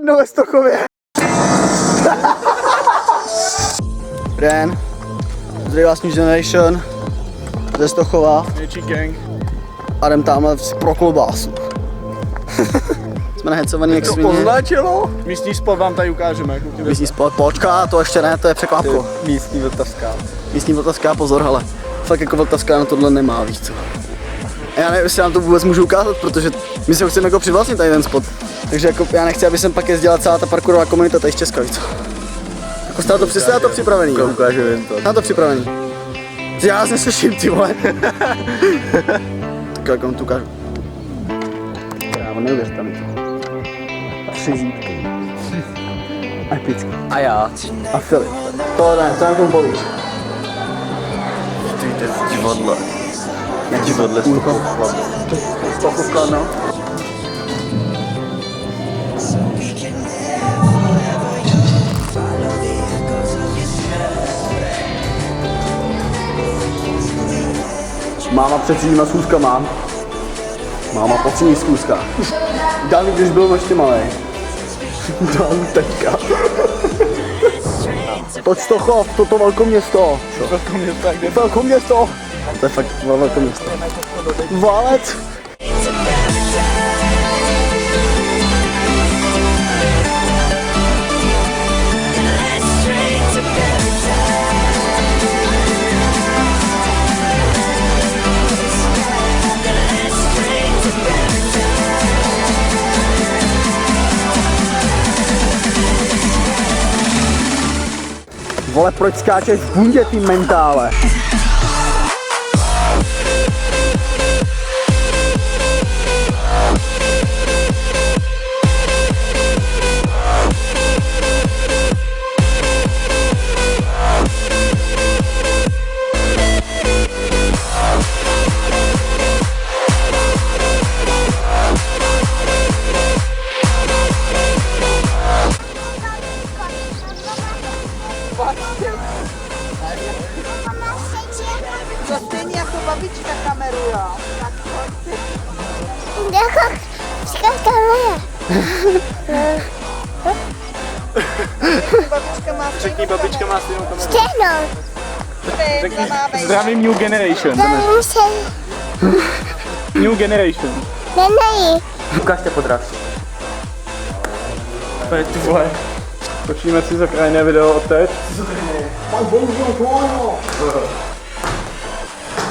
jedno ve Stochově. Ren, zde vás New Generation ze Stochova. Větší gang. A jdem tamhle pro klobásu. Jsme nahecovaný jak svině. Označilo? Místní spot vám tady ukážeme. Místní spot, počká, to ještě ne, to je překvapko. Místní vltavská. Místní vltavská, pozor, hele. Fakt jako vltavská na tohle nemá, víš co. Já nevím, jestli nám to vůbec můžu ukázat, protože my se ho chceme jako přivlastnit tady ten spot. Takže jako já nechci, aby sem pak jezdila celá ta parkourová komunita tady z Česka, víš co. Jako stále to přesně na to připravený. Ukážu jen to. Na to připravený. Já vás neslyším, ty vole. Tak jak vám to ukážu. Právo, neuvěřitelný. 3 zítky. Epický. A já. A Filip. To ne, to jenom bolíš. Ty jde z divadla. Jak divadle Stochovka, no. Máma přecílí schůzka mám. Máma pocílí schůzka. Dal mi, když byl ještě malý. Dal teďka. Toč Stochov, toto velkoměsto. Velkoměsto, kde? Velkoměsto. To je fakt velkoměsto. Válec. Vole, proč skáčeš v bundě, ty mentále? To stejně jako babička kameru, jo. Tak pojď. Jako kamera. Babička má Řekni, babička má stejnou kameru. Stejnou. stejnou. Zdravím New Generation. To musím. New Generation. Nenej. Ukážte podraz. Pojď ty vole. Točíme si za krajné video odteď.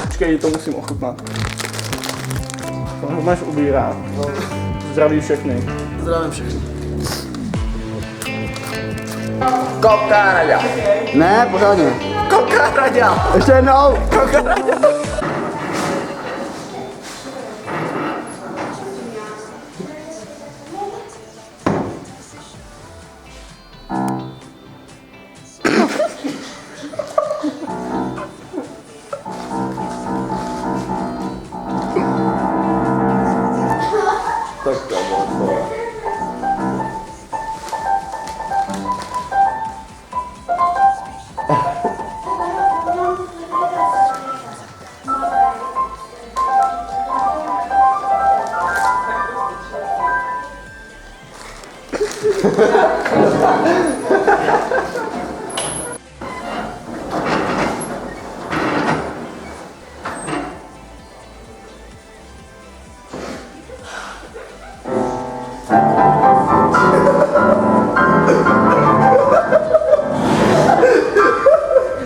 Počkej, to musím ochutnat. To máš ubírat. Zdraví všechny. Zdravím všechny. Koka raďa. Ne, pořádně. Koka raďa. Ještě jednou. Koka raďa. Tak to bylo.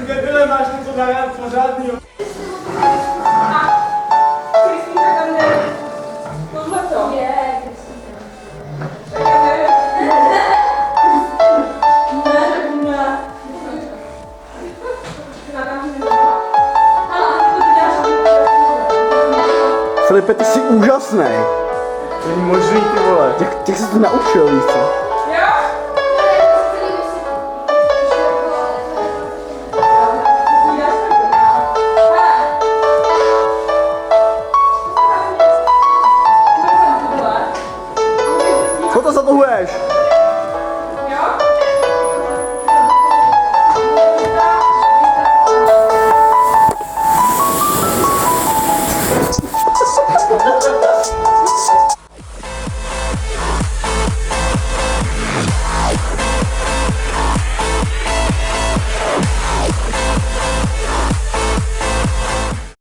Debile, máš něco na pořádnýho. Filipe, ty jsi úžasný. Není možný, ty vole. Jak jsi to naučil, víš co?